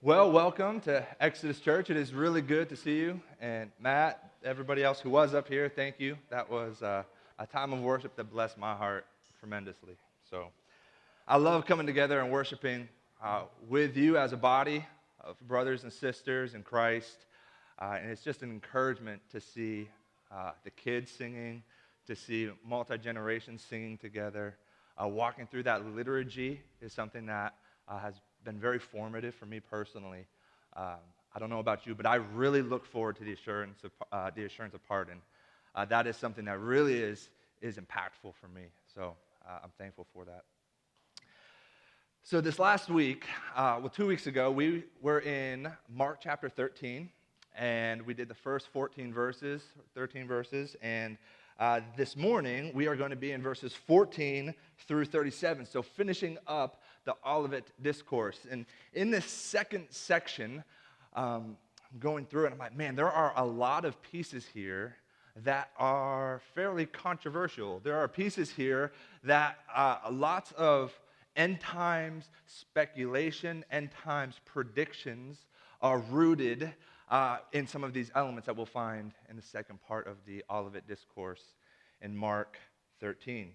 Well, welcome to Exodus Church. It is really good to see you. And Matt, everybody else who was up here, thank you. That was a time of worship that blessed my heart tremendously. So I love coming together and worshiping with you as a body of brothers and sisters in Christ. And it's just an encouragement to see the kids singing, to see multi-generations singing together. Walking through that liturgy is something that has been very formative for me personally. I don't know about you, but I really look forward to the assurance of pardon. That is something that really is impactful for me. So I'm thankful for that. So this last week, 2 weeks ago, we were in Mark chapter 13, and we did the first 13 verses, and this morning, we are going to be in verses 14 through 37, so finishing up the Olivet Discourse. And in this second section, going through it, I'm like, man, there are a lot of pieces here that are fairly controversial. There are pieces here that lots of end times speculation, end times predictions are rooted in some of these elements that we'll find in the second part of the Olivet Discourse in Mark 13.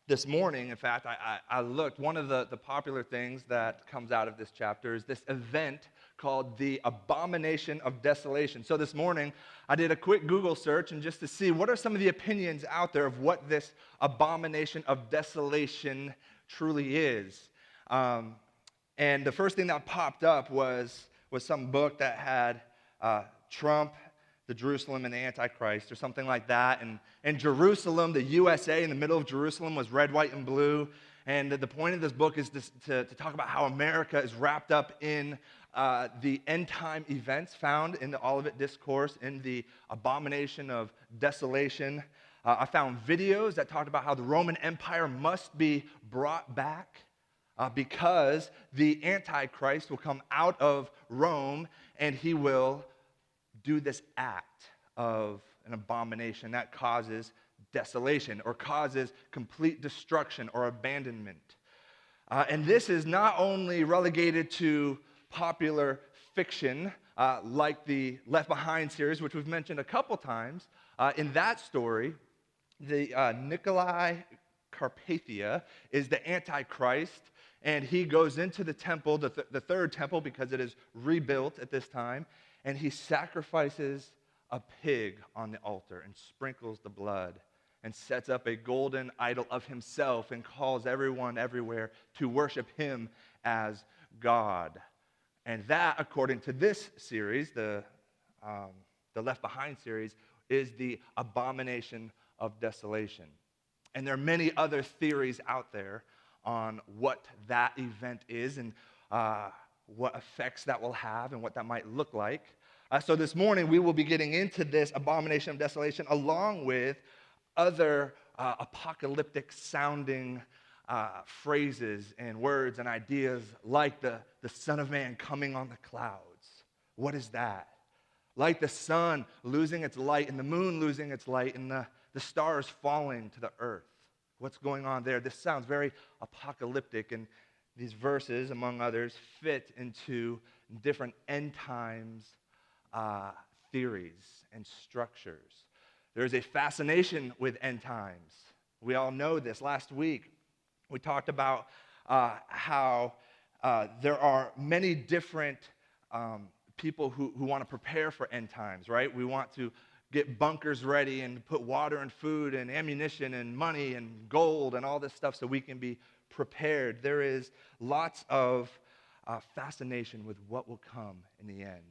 This morning, in fact, I looked. One of the popular things that comes out of this chapter is this event called the Abomination of Desolation. So this morning, I did a quick Google search and just to see what are some of the opinions out there of what this Abomination of Desolation truly is. And the first thing that popped up was some book that had Trump, the Jerusalem, and the Antichrist, or something like that. And Jerusalem, the USA, in the middle of Jerusalem was red, white, and blue. And the point of this book is to talk about how America is wrapped up in the end-time events found in the Olivet Discourse, in the Abomination of Desolation. I found videos that talked about how the Roman Empire must be brought back because the Antichrist will come out of Rome and he will do this act of an abomination that causes desolation or causes complete destruction or abandonment. And this is not only relegated to popular fiction like the Left Behind series, which we've mentioned a couple times. In that story, the Nikolai Carpathia is the Antichrist, and he goes into the temple, the third temple, because it is rebuilt at this time, and he sacrifices a pig on the altar and sprinkles the blood and sets up a golden idol of himself and calls everyone everywhere to worship him as God. And that, according to this series, the Left Behind series, is the Abomination of Desolation. And there are many other theories out there on what that event is and what effects that will have and what that might look like. So this morning we will be getting into this Abomination of Desolation along with other apocalyptic sounding phrases and words and ideas like the Son of Man coming on the clouds. What is that? Like the sun losing its light and the moon losing its light and the stars falling to the earth. What's going on there? This sounds very apocalyptic, and these verses, among others, fit into different end times theories and structures. There's a fascination with end times. We all know this. Last week, we talked about how there are many different people who want to prepare for end times, right? We want to get bunkers ready and put water and food and ammunition and money and gold and all this stuff so we can be prepared. There is lots of fascination with what will come in the end.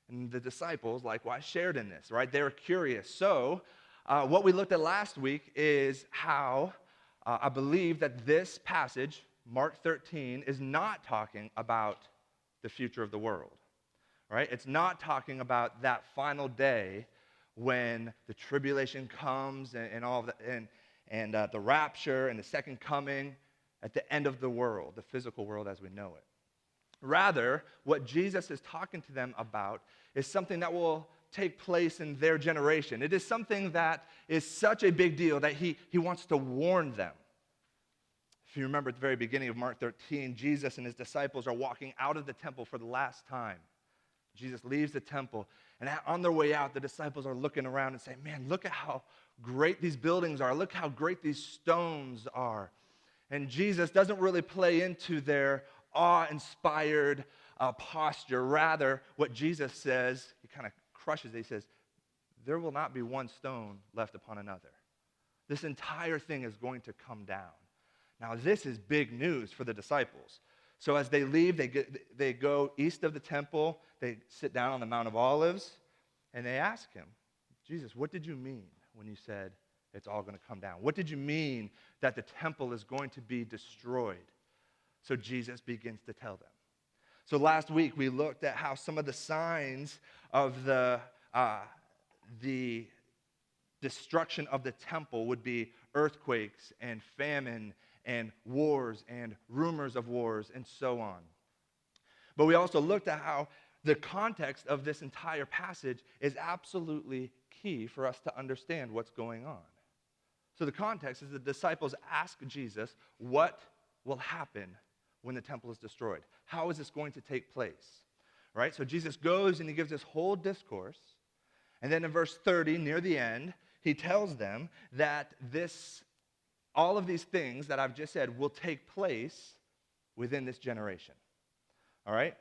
And the disciples likewise shared in this, right? They were curious. So what we looked at last week is how I believe that this passage, Mark 13, is not talking about the future of the world, right? It's not talking about that final day when the tribulation comes and all of that, and the rapture and the second coming at the end of the world, the physical world as we know it. Rather, what Jesus is talking to them about is something that will take place in their generation. It is something that is such a big deal that he wants to warn them. If you remember at the very beginning of Mark 13, Jesus and his disciples are walking out of the temple for the last time. Jesus leaves the temple, and on their way out, the disciples are looking around and saying, man, look at how great these buildings are. Look how great these stones are. And Jesus doesn't really play into their awe-inspired posture. Rather, what Jesus says, he kind of crushes it. He says, there will not be one stone left upon another. This entire thing is going to come down. Now, this is big news for the disciples. So as they leave, they go east of the temple. They sit down on the Mount of Olives, and they ask him, Jesus, what did you mean when you said it's all going to come down? What did you mean that the temple is going to be destroyed? So Jesus begins to tell them. So last week, we looked at how some of the signs of the destruction of the temple would be earthquakes and famine and wars and rumors of wars and so on. But we also looked at how the context of this entire passage is absolutely key for us to understand what's going on. So the context is the disciples ask Jesus, what will happen when the temple is destroyed? How is this going to take place? Right? So Jesus goes and he gives this whole discourse. And then in verse 30, near the end, he tells them that all of these things that I've just said will take place within this generation. All right?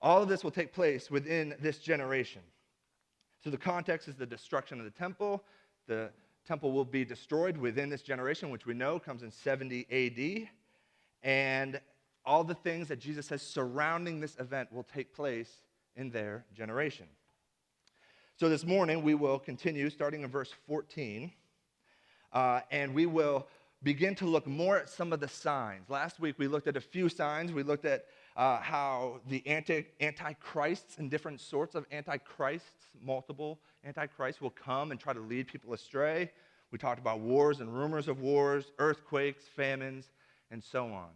All of this will take place within this generation. So the context is the destruction of the temple. The temple will be destroyed within this generation, which we know comes in 70 AD. And all the things that Jesus says surrounding this event will take place in their generation. So this morning, we will continue starting in verse 14, and we will begin to look more at some of the signs. Last week, we looked at a few signs. We looked at how the antichrists and different sorts of antichrists, multiple antichrists, will come and try to lead people astray. We talked about wars and rumors of wars, earthquakes, famines, and so on.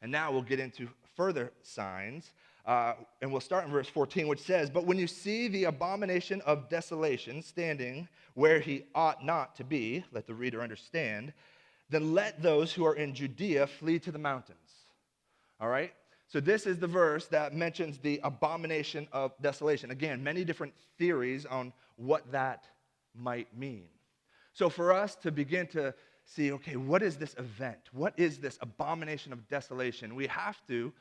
And now we'll get into further signs. And we'll start in verse 14, which says, but when you see the abomination of desolation standing where he ought not to be, let the reader understand, then let those who are in Judea flee to the mountains. All right? So this is the verse that mentions the abomination of desolation. Again, many different theories on what that might mean. So for us to begin to see, okay, what is this event? What is this abomination of desolation? We have to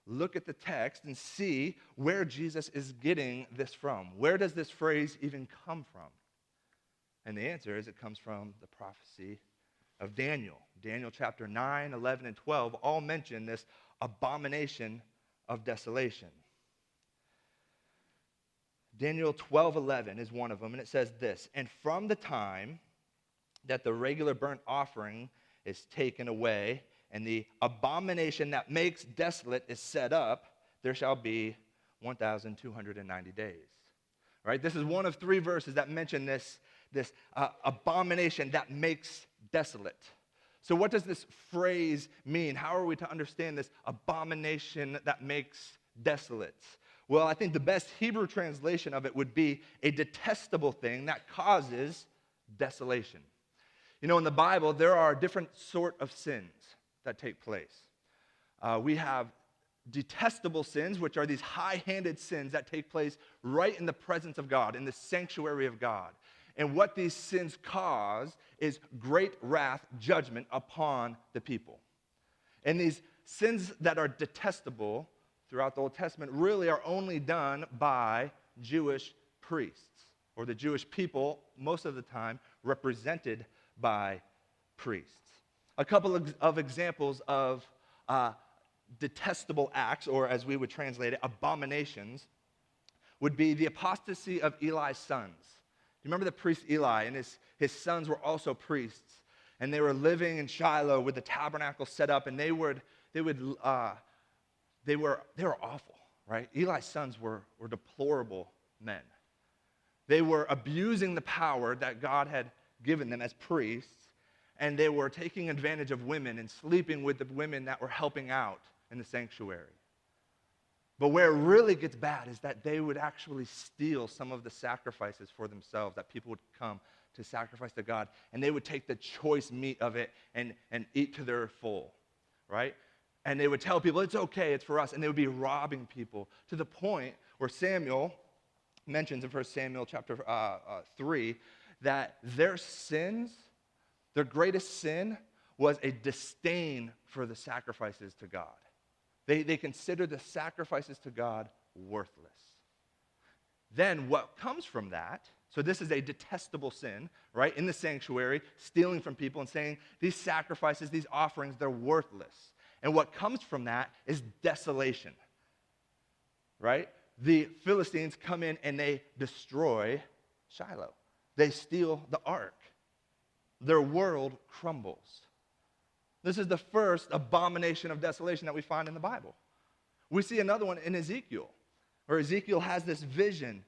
look at the text and see where Jesus is getting this from. Where does this phrase even come from? And the answer is it comes from the prophecy of Daniel. Daniel chapter 9, 11, and 12 all mention this abomination of desolation. Daniel 12:11 is one of them, and it says this, and from the time that the regular burnt offering is taken away, and the abomination that makes desolate is set up, there shall be 1,290 days. Right? This is one of three verses that mention this abomination that makes desolate. So what does this phrase mean? How are we to understand this abomination that makes desolate? Well, I think the best Hebrew translation of it would be a detestable thing that causes desolation. You know, in the Bible, there are different sort of sins that take place. We have detestable sins, which are these high-handed sins that take place right in the presence of God, in the sanctuary of God. And what these sins cause is great wrath, judgment upon the people. And these sins that are detestable throughout the Old Testament really are only done by Jewish priests, or the Jewish people, most of the time, represented by priests. A couple of examples of detestable acts, or as we would translate it, abominations, would be the apostasy of Eli's sons. You remember the priest Eli, and his sons were also priests, and they were living in Shiloh with the tabernacle set up, and they were awful, right? Eli's sons were deplorable men. They were abusing the power that God had given them as priests, and they were taking advantage of women and sleeping with the women that were helping out in the sanctuary. But where it really gets bad is that they would actually steal some of the sacrifices for themselves that people would come to sacrifice to God, and they would take the choice meat of it and eat to their full. right? And they would tell people, it's okay, it's for us, and they would be robbing people to the point where Samuel mentions in 1 Samuel chapter 3 that their sins, their greatest sin, was a disdain for the sacrifices to God. They considered the sacrifices to God worthless. Then what comes from that, so this is a detestable sin, right, in the sanctuary, stealing from people and saying these sacrifices, these offerings, they're worthless. And what comes from that is desolation, right? The Philistines come in and they destroy Shiloh. They steal the ark. Their world crumbles. This is the first abomination of desolation that we find in the Bible. We see another one in Ezekiel, where Ezekiel has this vision,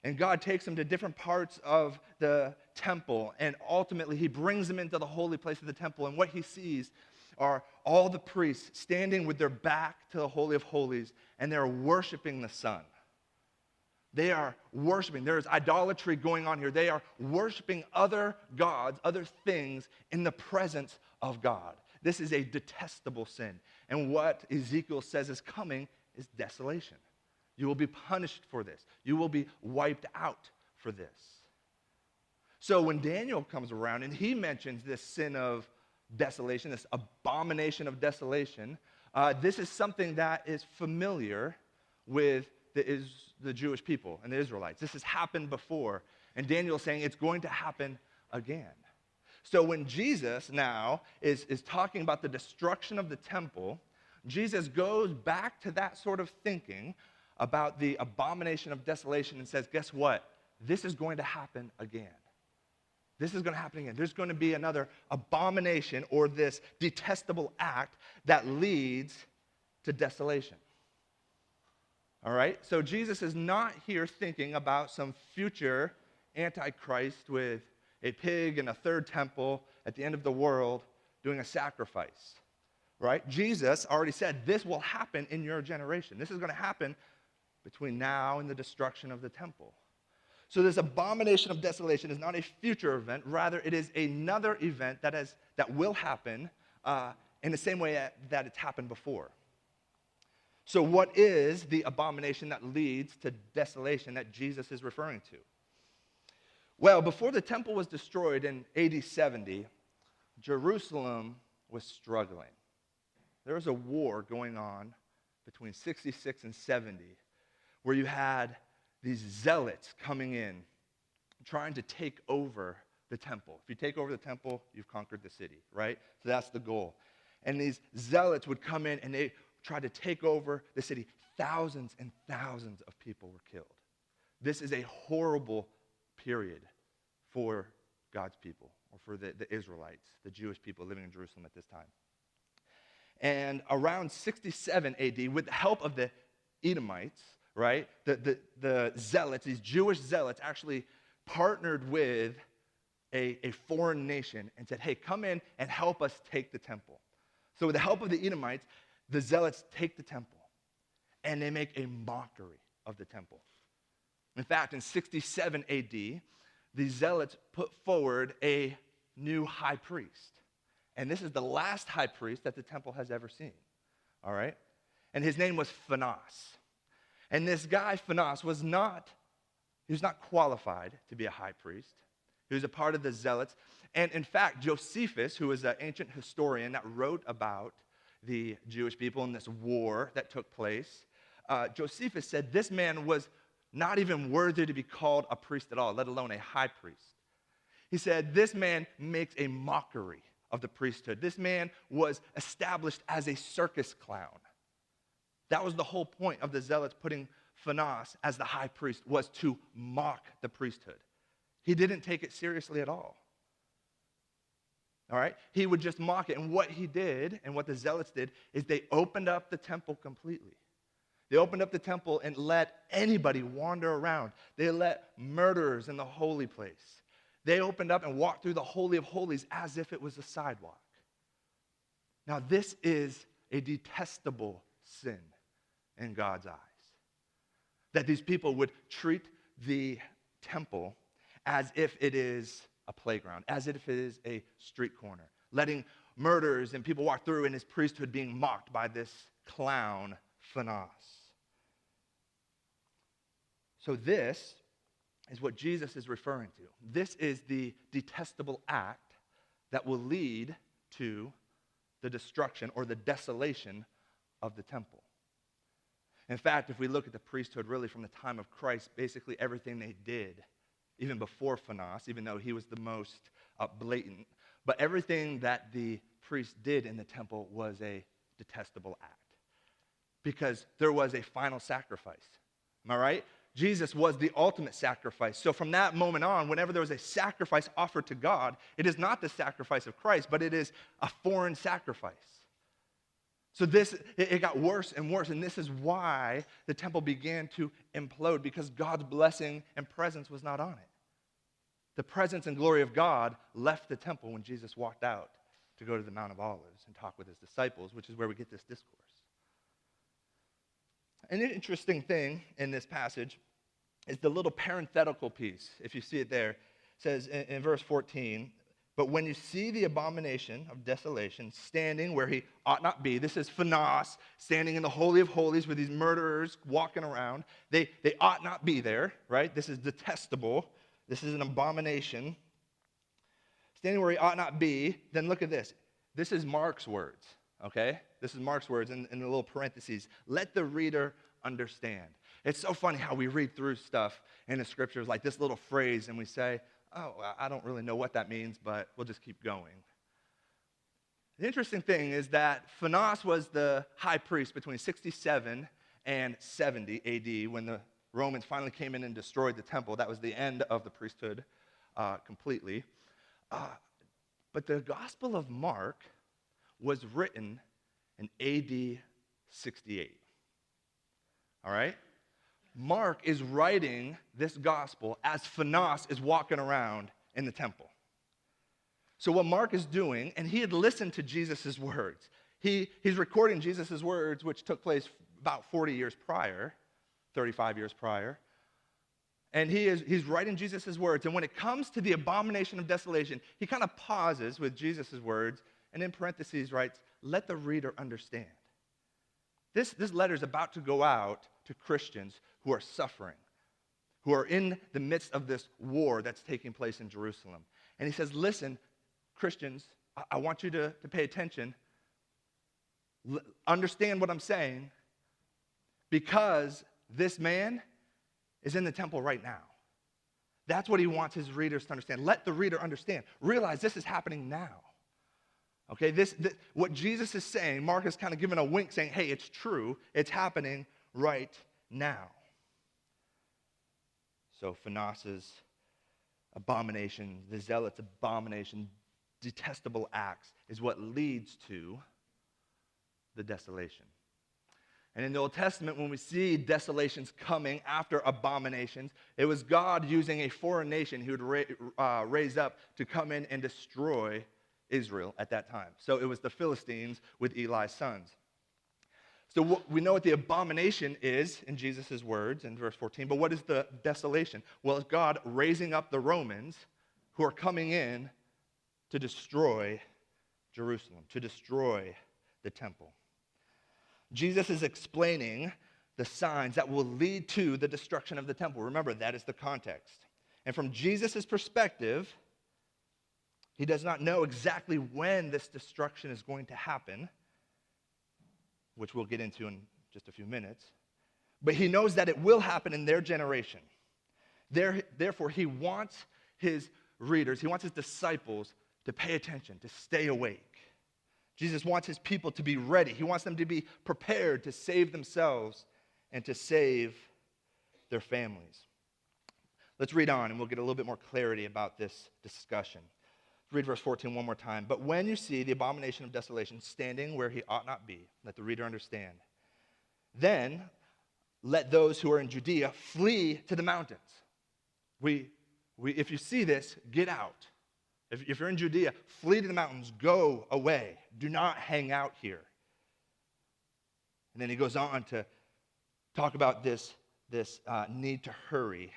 and God takes him to different parts of the temple, and ultimately he brings him into the holy place of the temple, and what he sees are all the priests standing with their back to the Holy of Holies, and they're worshiping the sun. They are worshiping. There is idolatry going on here. They are worshiping other gods, other things in the presence of God. This is a detestable sin. And what Ezekiel says is coming is desolation. You will be punished for this. You will be wiped out for this. So when Daniel comes around and he mentions this sin of desolation, this abomination of desolation, this is something that is familiar with the Jewish people and the Israelites. This has happened before, and Daniel is saying it's going to happen again. So when Jesus now is talking about the destruction of the temple, Jesus goes back to that sort of thinking about the abomination of desolation and says, guess what? This is going to happen again. This is going to happen again. There's going to be another abomination or this detestable act that leads to desolation. All right? So Jesus is not here thinking about some future antichrist with a pig and a third temple at the end of the world doing a sacrifice. Right? Jesus already said this will happen in your generation. This is going to happen between now and the destruction of the temple. So this abomination of desolation is not a future event. Rather, it is another event that will happen in the same way that it's happened before. So what is the abomination that leads to desolation that Jesus is referring to? Well, before the temple was destroyed in AD 70, Jerusalem was struggling. There was a war going on between 66 and 70 where you had these zealots coming in, trying to take over the temple. If you take over the temple, you've conquered the city, right? So that's the goal. And these zealots would come in and they tried to take over the city. Thousands and thousands of people were killed. This is a horrible period for God's people, or for the Israelites, the Jewish people living in Jerusalem at this time. And around 67 AD, with the help of the Edomites, right, the zealots, these Jewish zealots, actually partnered with a foreign nation and said, hey, come in and help us take the temple. So with the help of the Edomites, the zealots take the temple, and they make a mockery of the temple. In fact, in 67 AD, the zealots put forward a new high priest. And this is the last high priest that the temple has ever seen, all right? And his name was Phinehas. And this guy, Phinehas, was not qualified to be a high priest. He was a part of the zealots. And in fact, Josephus, who was an ancient historian that wrote about the Jewish people in this war that took place, Josephus said this man was not even worthy to be called a priest at all, let alone a high priest. He said this man makes a mockery of the priesthood. This man was established as a circus clown. That was the whole point of the zealots putting Phinehas as the high priest, was to mock the priesthood. He didn't take it seriously at all. All right? He would just mock it. And what he did, and what the zealots did, is they opened up the temple completely. They opened up the temple and let anybody wander around. They let murderers in the holy place. They opened up and walked through the Holy of Holies as if it was a sidewalk. Now, this is a detestable sin in God's eyes. That these people would treat the temple as if it is a playground, as if it is a street corner, letting murders, and people walk through in his priesthood being mocked by this clown, Phanos. So this is what Jesus is referring to. This is the detestable act that will lead to the destruction or the desolation of the temple. In fact, if we look at the priesthood really from the time of Christ, basically everything they did, even before Phanos, even though he was the most blatant, but everything that the priest did in the temple was a detestable act because there was a final sacrifice. Am I right? Jesus was the ultimate sacrifice. So from that moment on, whenever there was a sacrifice offered to God, it is not the sacrifice of Christ, but it is a foreign sacrifice. So it got worse and worse, and this is why the temple began to implode, because God's blessing and presence was not on it. The presence and glory of God left the temple when Jesus walked out to go to the Mount of Olives and talk with his disciples, which is where we get this discourse. An interesting thing in this passage is the little parenthetical piece. If you see it there, it says in verse 14, "But when you see the abomination of desolation standing where he ought not be," this is Phanos standing in the Holy of Holies with these murderers walking around. They ought not be there, right? This is detestable. This is an abomination. Standing where he ought not be, then look at this. This is Mark's words, okay? This is Mark's words in the little parentheses. "Let the reader understand." It's so funny how we read through stuff in the scriptures like this little phrase and we say, "Oh, I don't really know what that means, but we'll just keep going." The interesting thing is that Phanos was the high priest between 67 and 70 AD when the Romans finally came in and destroyed the temple. That was the end of the priesthood completely. But the Gospel of Mark was written in AD 68. All right? Mark is writing this gospel as Phanos is walking around in the temple. So what Mark is doing, and he had listened to Jesus' words. He's recording Jesus' words, which took place about 40 years prior, 35 years prior. And he's writing Jesus' words. And when it comes to the abomination of desolation, he kind of pauses with Jesus' words, and in parentheses writes, "Let the reader understand." This letter is about to go out to Christians who are suffering, who are in the midst of this war that's taking place in Jerusalem. And he says, "Listen, Christians, I want you to pay attention. Understand what I'm saying, because this man is in the temple right now." That's what he wants his readers to understand. Let the reader understand. Realize this is happening now. Okay, what Jesus is saying, Mark is kind of giving a wink saying, hey, it's true. It's happening right now. So Phanos' abomination, the zealot's abomination, detestable acts is what leads to the desolation. And in the Old Testament, when we see desolations coming after abominations, it was God using a foreign nation he would raise up to come in and destroy Israel at that time. So it was the Philistines with Eli's sons. So we know what the abomination is in Jesus' words in verse 14, but what is the desolation? Well, it's God raising up the Romans who are coming in to destroy Jerusalem, to destroy the temple. Jesus is explaining the signs that will lead to the destruction of the temple. Remember, that is the context. And from Jesus' perspective, he does not know exactly when this destruction is going to happen, which we'll get into in just a few minutes. But he knows that it will happen in their generation. Therefore, he wants his readers, he wants his disciples to pay attention, to stay awake. Jesus wants his people to be ready. He wants them to be prepared to save themselves and to save their families. Let's read on, and we'll get a little bit more clarity about this discussion. Read verse 14 one more time. "But when you see the abomination of desolation standing where he ought not be," let the reader understand, "then let those who are in Judea flee to the mountains." If you see this, get out. If you're in Judea, flee to the mountains, go away. Do not hang out here. And then he goes on to talk about this need to hurry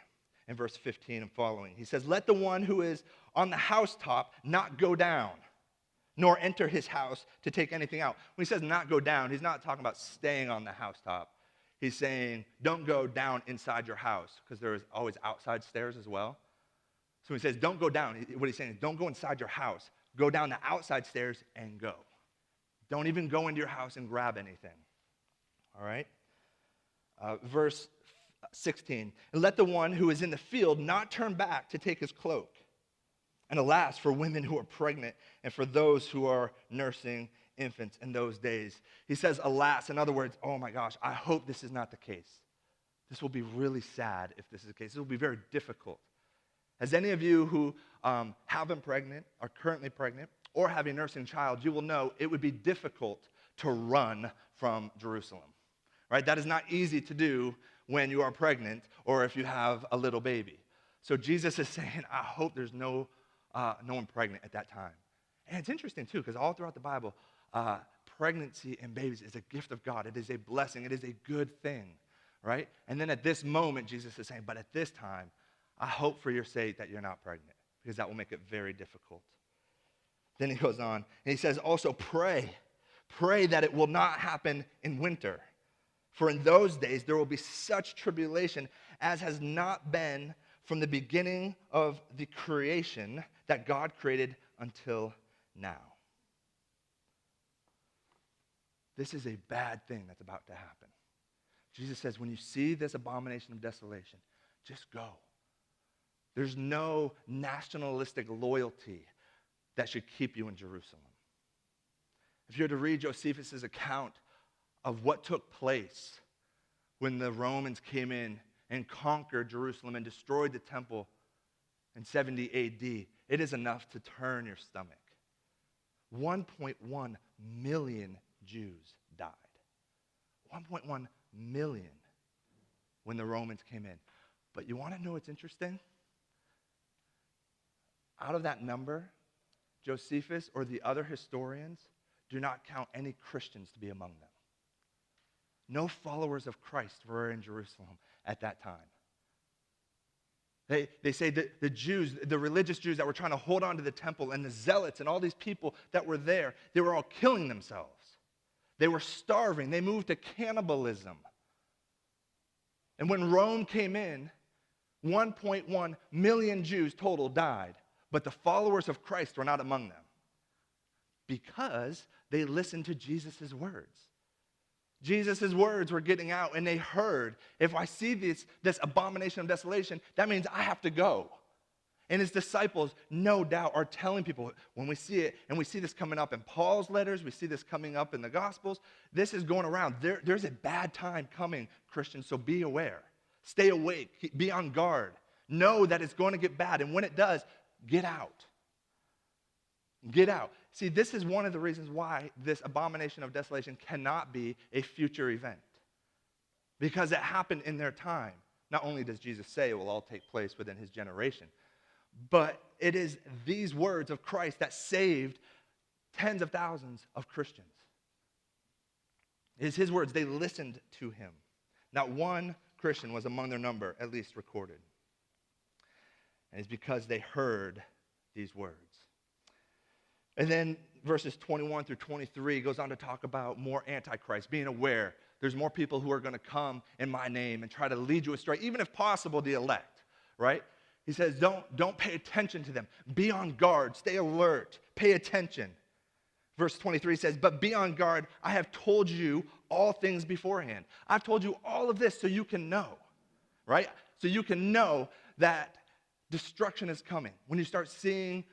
in verse 15 and following. He says, "Let the one who is on the housetop not go down nor enter his house to take anything out. When he says not go down, he's not talking about staying on the housetop. He's saying don't go down inside your house, because there's always outside stairs as well. So when he says don't go down, what he's saying is don't go inside your house. Go down the outside stairs and go. Don't even go into your house and grab anything. All right? Verse 16. And let the one who is in the field not turn back to take his cloak. And alas, for women who are pregnant and for those who are nursing infants in those days. He says, alas, in other words, oh my gosh, I hope this is not the case. This will be really sad if this is the case. This will be very difficult. As any of you who have been pregnant, are currently pregnant, or have a nursing child, you will know it would be difficult to run from Jerusalem. Right? That is not easy to do when you are pregnant or if you have a little baby. So Jesus is saying, I hope there's no one pregnant at that time. And it's interesting too, because all throughout the Bible, pregnancy and babies is a gift of God. It is a blessing. It is a good thing, right? And then at this moment, Jesus is saying, but at this time, I hope for your sake that you're not pregnant, because that will make it very difficult. Then he goes on, and he says, also pray that it will not happen in winter. For in those days there will be such tribulation as has not been from the beginning of the creation that God created until now. This is a bad thing that's about to happen. Jesus says, when you see this abomination of desolation, just go. There's no nationalistic loyalty that should keep you in Jerusalem. If you were to read Josephus' account of what took place when the Romans came in and conquered Jerusalem and destroyed the temple in 70 AD, it is enough to turn your stomach. 1.1 million Jews died. 1.1 million when the Romans came in. But you want to know what's interesting? Out of that number, Josephus or the other historians do not count any Christians to be among them. No followers of Christ were in Jerusalem at that time. They say that the Jews, the religious Jews that were trying to hold on to the temple, and the zealots and all these people that were there, they were all killing themselves. They were starving. They moved to cannibalism. And when Rome came in, 1.1 million Jews total died. But the followers of Christ were not among them because they listened to Jesus' words. Jesus' words were getting out, and they heard, if I see this abomination of desolation, that means I have to go. And his disciples, no doubt, are telling people when we see it, and we see this coming up in Paul's letters, we see this coming up in the Gospels, this is going around. There's a bad time coming, Christians, so be aware. Stay awake. Be on guard. Know that it's going to get bad, and when it does, get out. Get out. See, this is one of the reasons why this abomination of desolation cannot be a future event. Because it happened in their time. Not only does Jesus say it will all take place within his generation, but it is these words of Christ that saved tens of thousands of Christians. It is his words. They listened to him. Not one Christian was among their number, at least recorded. And it's because they heard these words. And then verses 21 through 23 goes on to talk about more antichrist, being aware there's more people who are going to come in my name and try to lead you astray, even if possible, the elect, right? He says, don't pay attention to them. Be on guard. Stay alert. Pay attention. Verse 23 says, but be on guard. I have told you all things beforehand. I've told you all of this so you can know, right? So you can know that destruction is coming. When you start seeing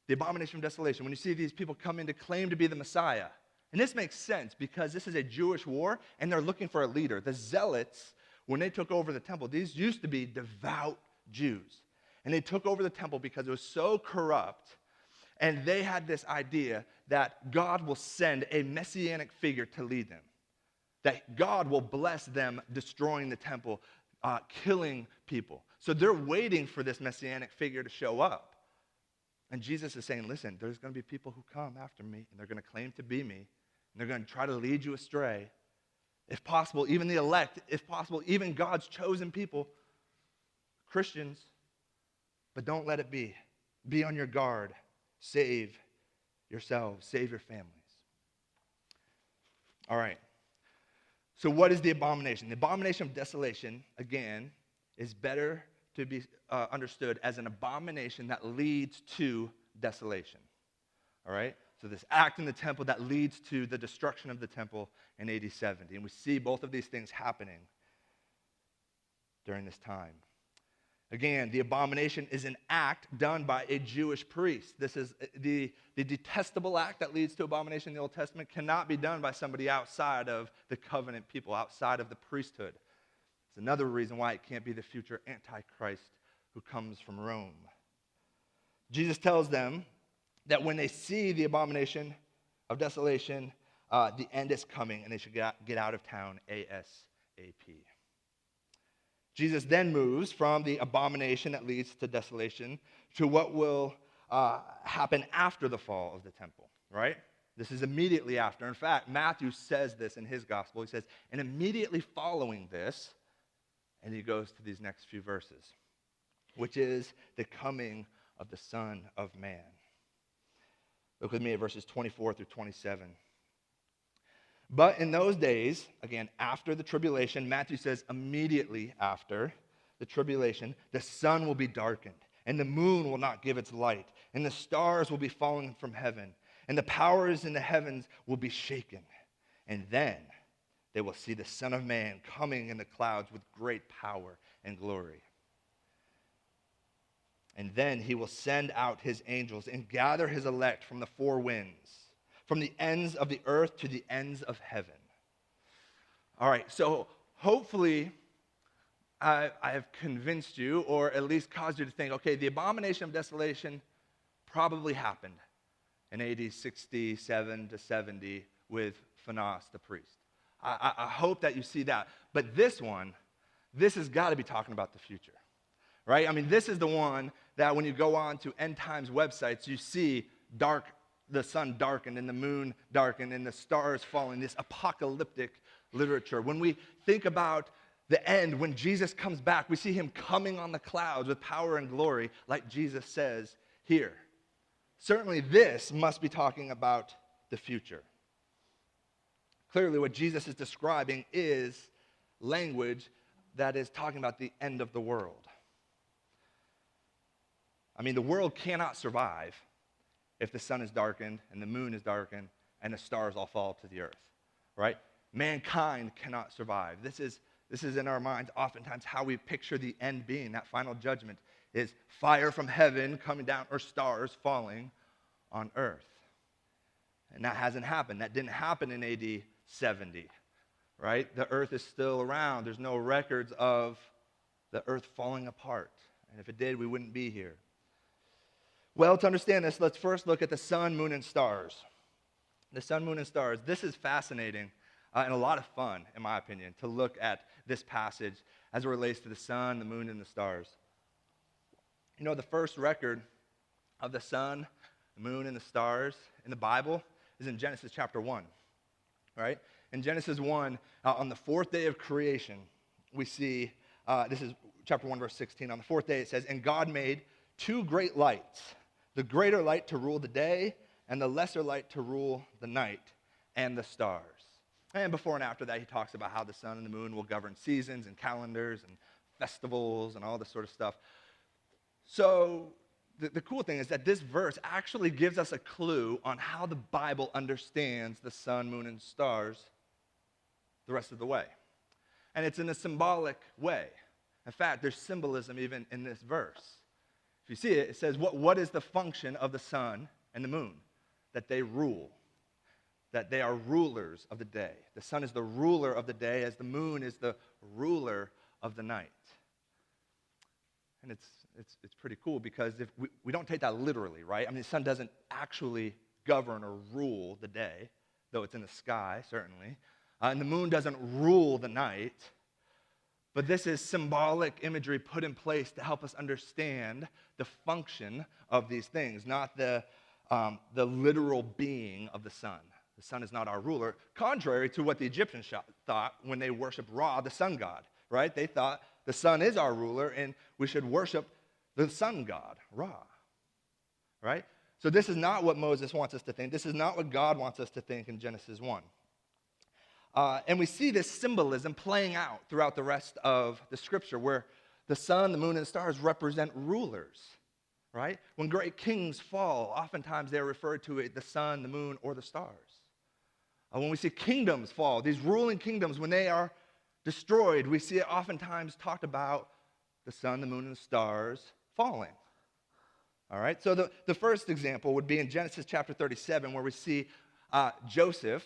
the abomination of desolation, when you see these people come in to claim to be the Messiah. And this makes sense because this is a Jewish war and they're looking for a leader. The zealots, when they took over the temple, these used to be devout Jews. And they took over the temple because it was so corrupt. And they had this idea that God will send a messianic figure to lead them. That God will bless them destroying the temple, killing people. So they're waiting for this messianic figure to show up. And Jesus is saying, listen, there's going to be people who come after me, and they're going to claim to be me, and they're going to try to lead you astray. If possible, even the elect, if possible, even God's chosen people, Christians, but don't let it be. Be on your guard. Save yourselves, save your families. All right. So what is the abomination? The abomination of desolation, again, is better to be understood as an abomination that leads to desolation. All right? So this act in the temple that leads to the destruction of the temple in AD 70. And we see both of these things happening during this time. Again, the abomination is an act done by a Jewish priest. This is the detestable act that leads to abomination in the Old Testament cannot be done by somebody outside of the covenant people, outside of the priesthood. It's another reason why it can't be the future Antichrist who comes from Rome. Jesus tells them that when they see the abomination of desolation, the end is coming and they should get out of town ASAP. Jesus then moves from the abomination that leads to desolation to what will happen after the fall of the temple, right? This is immediately after. In fact, Matthew says this in his gospel. He says, and immediately following this, and he goes to these next few verses, which is the coming of the Son of Man. Look with me at verses 24 through 27. But in those days, again, after the tribulation, Matthew says immediately after the tribulation, the sun will be darkened, and the moon will not give its light, and the stars will be falling from heaven, and the powers in the heavens will be shaken. And then they will see the Son of Man coming in the clouds with great power and glory. And then he will send out his angels and gather his elect from the four winds, from the ends of the earth to the ends of heaven. All right, so hopefully I have convinced you, or at least caused you to think, okay, the abomination of desolation probably happened in AD 67 to 70 with Phanas the priest. I hope that you see that. But this has got to be talking about the future, right? I mean, this is the one that when you go on to end times websites, you see the sun darkened and the moon darkened and the stars falling, this apocalyptic literature. When we think about the end, when Jesus comes back, we see him coming on the clouds with power and glory, like Jesus says here. Certainly this must be talking about the future. Clearly what Jesus is describing is language that is talking about the end of the world. I mean, the world cannot survive if the sun is darkened and the moon is darkened and the stars all fall to the earth, right? Mankind cannot survive. This is in our minds oftentimes how we picture the end being. That final judgment is fire from heaven coming down or stars falling on earth. And that hasn't happened. That didn't happen in AD 70, right? The earth is still around. There's no records of the earth falling apart. And if it did, we wouldn't be here. Well, to understand this, let's first look at the sun, moon, and stars. The sun, moon, and stars. This is fascinating and a lot of fun, in my opinion, to look at this passage as it relates to the sun, the moon, and the stars. You know, the first record of the sun, the moon, and the stars in the Bible is in Genesis chapter 1, right? In Genesis 1, on the fourth day of creation, we see, this is chapter 1, verse 16. On the fourth day, it says, and God made two great lights, the greater light to rule the day and the lesser light to rule the night, and the stars. And before and after that, he talks about how the sun and the moon will govern seasons and calendars and festivals and all this sort of stuff. So the cool thing is that this verse actually gives us a clue on how the Bible understands the sun, moon, and stars the rest of the way. And it's in a symbolic way. In fact, there's symbolism even in this verse. If you see it, it says, what is the function of the sun and the moon? That they rule. That they are rulers of the day. The sun is the ruler of the day as the moon is the ruler of the night. And it's pretty cool because if we don't take that literally, right? I mean, the sun doesn't actually govern or rule the day, though it's in the sky, certainly. And the moon doesn't rule the night. But this is symbolic imagery put in place to help us understand the function of these things, not the literal being of the sun. The sun is not our ruler, contrary to what the Egyptians thought when they worshiped Ra, the sun god, right? They thought the sun is our ruler and we should worship the sun god, Ra, right? So this is not what Moses wants us to think. This is not what God wants us to think in Genesis 1. And we see this symbolism playing out throughout the rest of the scripture, where the sun, the moon, and the stars represent rulers, right? When great kings fall, oftentimes they're referred to as the sun, the moon, or the stars. When we see kingdoms fall, these ruling kingdoms, when they are destroyed, we see it oftentimes talked about the sun, the moon, and the stars falling. All right, so the first example would be in Genesis chapter 37, where we see Joseph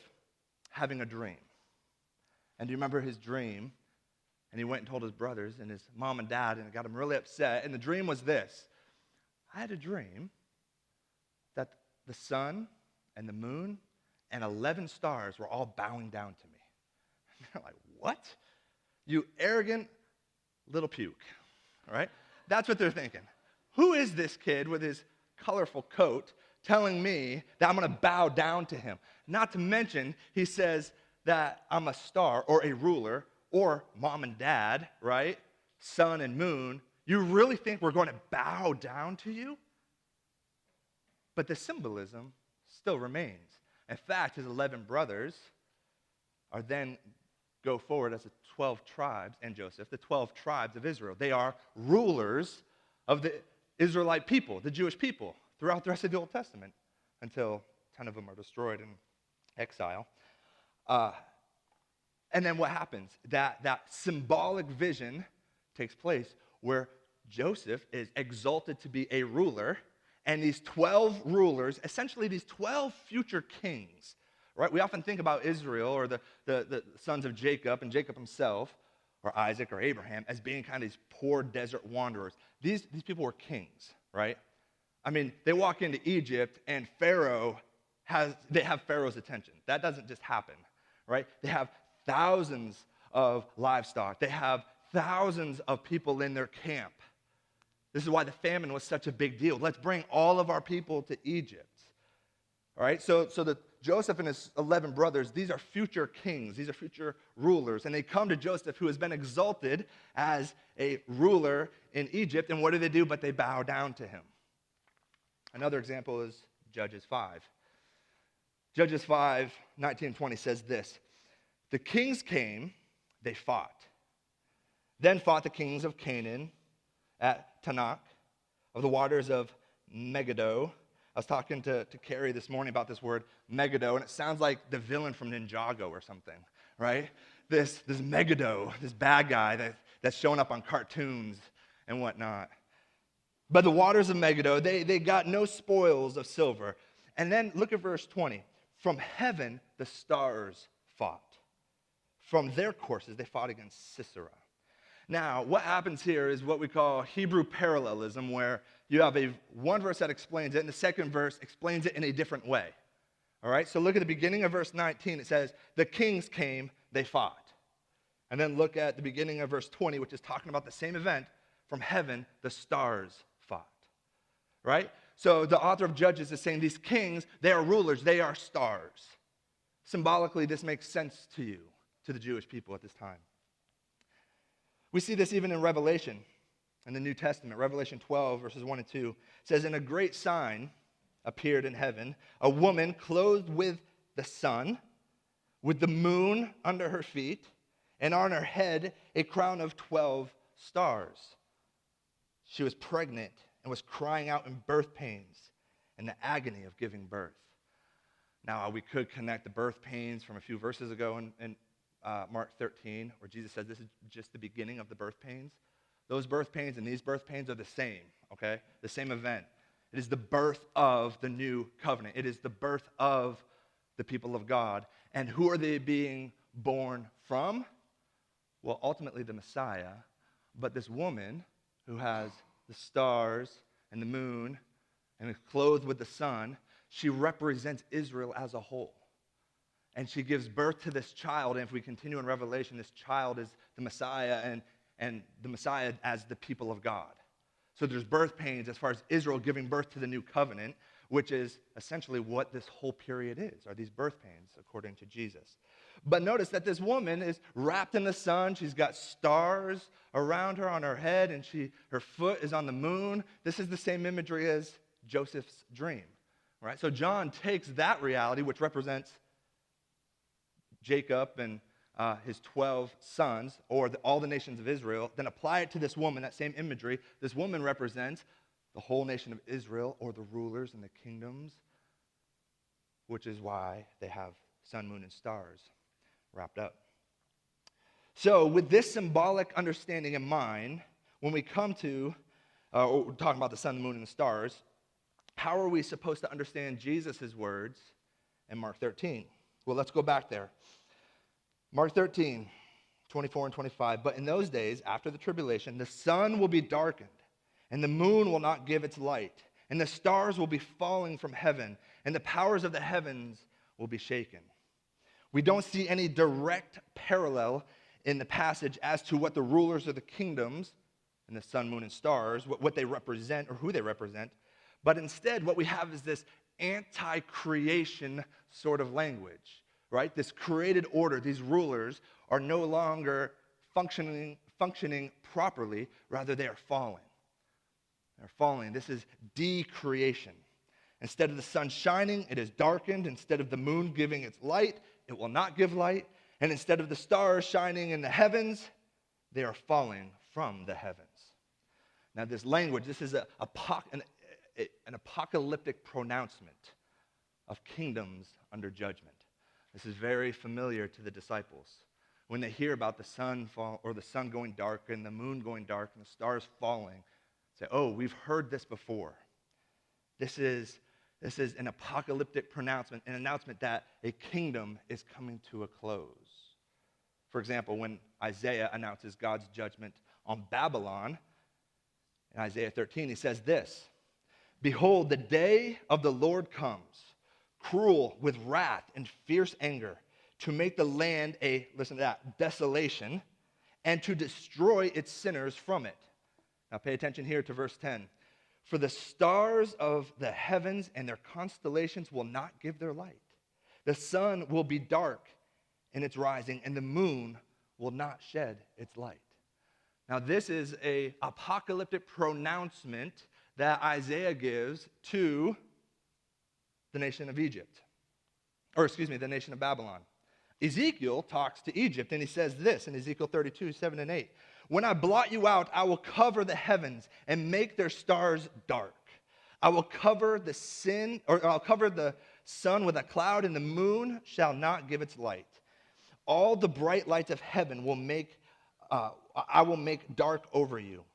having a dream. And do you remember his dream? And he went and told his brothers and his mom and dad, and it got him really upset. And the dream was this: I had a dream that the sun and the moon and 11 stars were all bowing down to me. And they're like, what? You arrogant little puke, all right? That's what they're thinking. Who is this kid with his colorful coat telling me that I'm going to bow down to him? Not to mention, he says that I'm a star or a ruler or mom and dad, right? Sun and moon. You really think we're going to bow down to you? But the symbolism still remains. In fact, his 11 brothers are then go forward as the 12 tribes, and Joseph, the 12 tribes of Israel. They are rulers of the Israelite people, the Jewish people, throughout the rest of the Old Testament, until 10 of them are destroyed in exile. And then what happens? That symbolic vision takes place where Joseph is exalted to be a ruler, and these 12 rulers, essentially these 12 future kings, right? We often think about Israel or the sons of Jacob and Jacob himself, or Isaac or Abraham, as being kind of these poor desert wanderers. These people were kings, right? I mean, they walk into Egypt and they have Pharaoh's attention. That doesn't just happen, right? They have thousands of livestock. They have thousands of people in their camp. This is why the famine was such a big deal. Let's bring all of our people to Egypt. All right, so Joseph and his 11 brothers, these are future kings. These are future rulers. And they come to Joseph, who has been exalted as a ruler in Egypt. And what do? But they bow down to him. Another example is Judges 5. Judges 5, 19 and 20 says this: the kings came, they fought. Then fought the kings of Canaan at Tanakh, of the waters of Megiddo. I was talking to Carrie this morning about this word Megiddo, and it sounds like the villain from Ninjago or something, right? This Megiddo, this bad guy that's showing up on cartoons and whatnot. But the waters of Megiddo, they got no spoils of silver. And then look at verse 20. From heaven the stars fought. From their courses they fought against Sisera. Now, what happens here is what we call Hebrew parallelism, where you have one verse that explains it, and the second verse explains it in a different way. All right, so look at the beginning of verse 19. It says, the kings came, they fought. And then look at the beginning of verse 20, which is talking about the same event. From heaven, the stars fought. Right? So the author of Judges is saying these kings, they are rulers, they are stars. Symbolically, this makes sense to you, to the Jewish people at this time. We see this even in Revelation, in the New Testament. Revelation 12, verses 1 and 2 says, and a great sign appeared in heaven, a woman clothed with the sun, with the moon under her feet, and on her head a crown of 12 stars. She was pregnant and was crying out in birth pains and the agony of giving birth. Now, we could connect the birth pains from a few verses ago in Mark 13, where Jesus says this is just the beginning of the birth pains. Those birth pains and these birth pains are the same, okay? The same event. It is the birth of the new covenant. It is the birth of the people of God. And who are they being born from? Well, ultimately the Messiah. But this woman who has the stars and the moon and is clothed with the sun, she represents Israel as a whole. And she gives birth to this child, and if we continue in Revelation, this child is the Messiah, and the Messiah as the people of God. So there's birth pains as far as Israel giving birth to the new covenant, which is essentially what this whole period is, are these birth pains, according to Jesus. But notice that this woman is wrapped in the sun. She's got stars around her on her head, and her foot is on the moon. This is the same imagery as Joseph's dream. right? So John takes that reality, which represents Jacob and his 12 sons, or all the nations of Israel, then apply it to this woman, that same imagery. This woman represents the whole nation of Israel, or the rulers and the kingdoms, which is why they have sun, moon, and stars wrapped up. So with this symbolic understanding in mind, when we come to, we're talking about the sun, the moon, and the stars, how are we supposed to understand Jesus' words in Mark 13? Well, let's go back there. Mark 13, 24 and 25. But in those days, after the tribulation, the sun will be darkened, and the moon will not give its light, and the stars will be falling from heaven, and the powers of the heavens will be shaken. We don't see any direct parallel in the passage as to what the rulers of the kingdoms, and the sun, moon, and stars, what they represent or who they represent. But instead, what we have is this anti-creation sort of language, right? This created order, these rulers are no longer functioning properly. Rather, they are falling. They're falling. This is decreation. Instead of the sun shining, it is darkened. Instead of the moon giving its light, it will not give light. And instead of the stars shining in the heavens, they are falling from the heavens. Now, this language, this is an apocalyptic pronouncement of kingdoms under judgment. This is very familiar to the disciples. When they hear about the sun fall, or the sun going dark and the moon going dark and the stars falling, say, "Oh, we've heard this before." This is an apocalyptic pronouncement, an announcement that a kingdom is coming to a close. For example, when Isaiah announces God's judgment on Babylon, in Isaiah 13, he says this, "Behold, the day of the Lord comes, cruel with wrath and fierce anger, to make the land a," listen to that, "desolation, and to destroy its sinners from it." Now pay attention here to verse 10. "For the stars of the heavens and their constellations will not give their light. The sun will be dark in its rising, and the moon will not shed its light." Now this is an apocalyptic pronouncement that Isaiah gives to the nation of Egypt. The nation of Babylon. Ezekiel talks to Egypt, and he says this in Ezekiel 32, 7 and 8. "When I blot you out, I will cover the heavens and make their stars dark. I will cover the sun with a cloud, and the moon shall not give its light. All the bright lights of heaven I will make dark over you,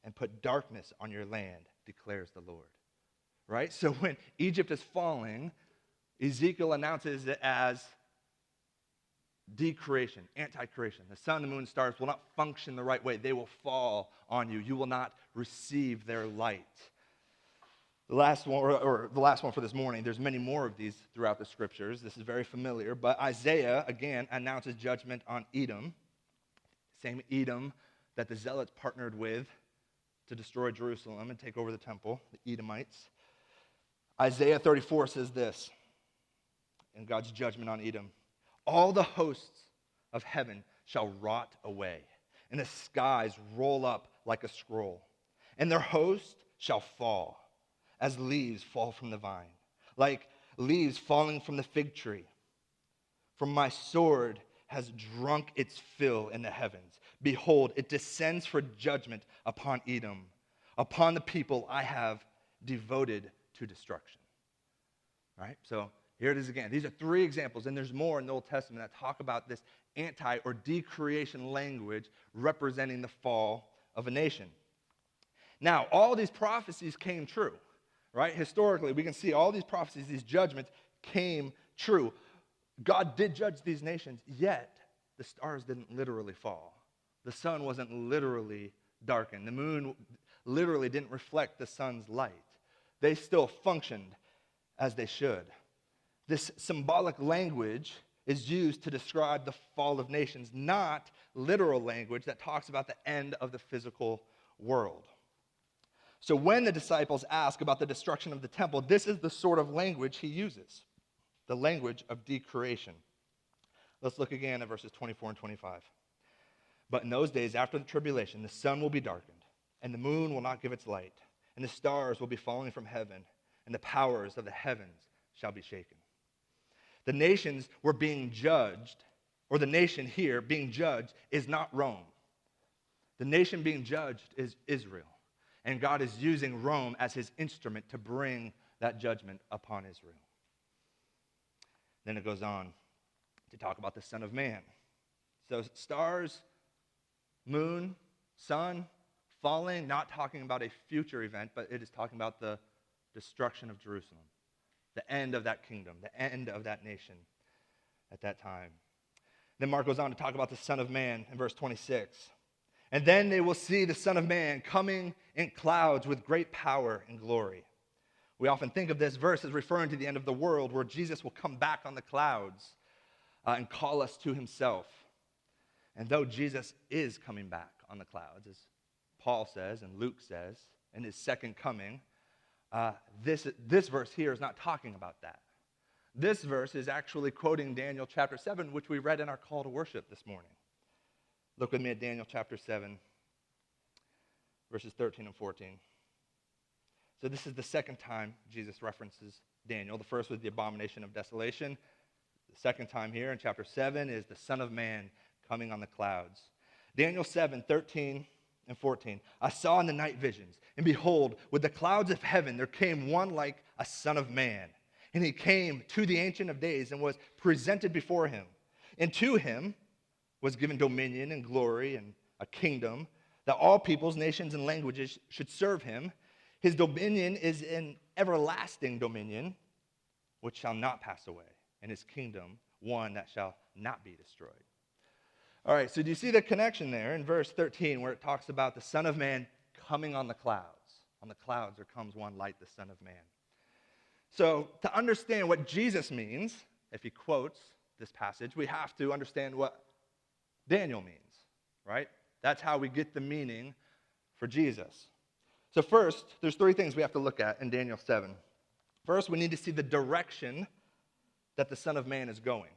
and put darkness on your land, declares the Lord." Right? So when Egypt is falling, Ezekiel announces it as decreation, anti-creation. The sun, the moon, and stars will not function the right way. They will fall on you. You will not receive their light. The last one for this morning, there's many more of these throughout the scriptures. This is very familiar, but Isaiah, again, announces judgment on Edom, same Edom that the Zealots partnered with to destroy Jerusalem and take over the temple, the Edomites. Isaiah 34 says this, in God's judgment on Edom, "All the hosts of heaven shall rot away, and the skies roll up like a scroll, and their host shall fall, as leaves fall from the vine, like leaves falling from the fig tree. For my sword has drunk its fill in the heavens. Behold, it descends for judgment upon Edom, upon the people I have devoted to destruction." Right? So here it is again. These are three examples, and there's more in the Old Testament that talk about this anti- or decreation language representing the fall of a nation. Now, all these prophecies came true, right? Historically, we can see all these prophecies, these judgments came true. God did judge these nations, yet the stars didn't literally fall. The sun wasn't literally darkened. The moon literally didn't reflect the sun's light. They still functioned as they should. This symbolic language is used to describe the fall of nations, not literal language that talks about the end of the physical world. So when the disciples ask about the destruction of the temple, this is the sort of language he uses, the language of decreation. Let's look again at verses 24 and 25. "But in those days after the tribulation, the sun will be darkened, and the moon will not give its light, and the stars will be falling from heaven, and the powers of the heavens shall be shaken. The nations were being judged, or the nation here being judged is not Rome. The nation being judged is Israel. And God is using Rome as his instrument to bring that judgment upon Israel. Then it goes on to talk about the Son of Man. So stars, moon, sun, falling, not talking about a future event, but it is talking about the destruction of Jerusalem, the end of that kingdom, the end of that nation at that time. Then Mark goes on to talk about the Son of Man in verse 26. And then they will see the Son of Man coming in clouds with great power and glory. We often think of this verse as referring to the end of the world, where Jesus will come back on the clouds and call us to himself. And though Jesus is coming back on the clouds, as Paul says and Luke says, in his second coming, this verse here is not talking about that. This verse is actually quoting Daniel chapter 7, which we read in our call to worship this morning. Look with me at Daniel chapter 7, verses 13 and 14. So this is the second time Jesus references Daniel. The first was the abomination of desolation. The second time here in chapter 7 is the Son of Man coming on the clouds. Daniel 7, 13 and 14. I saw in the night visions, and behold, with the clouds of heaven there came one like a son of man. And he came to the Ancient of Days and was presented before him. And to him was given dominion and glory and a kingdom, that all peoples, nations, and languages should serve him. His dominion is an everlasting dominion, which shall not pass away, and his kingdom one that shall not be destroyed. All right, so do you see the connection there in verse 13 where it talks about the Son of Man coming on the clouds? On the clouds there comes one like the Son of Man. So to understand what Jesus means, if he quotes this passage, we have to understand what Daniel means, right? That's how we get the meaning for Jesus. So first, there's three things we have to look at in Daniel 7. First, we need to see the direction that the Son of Man is going.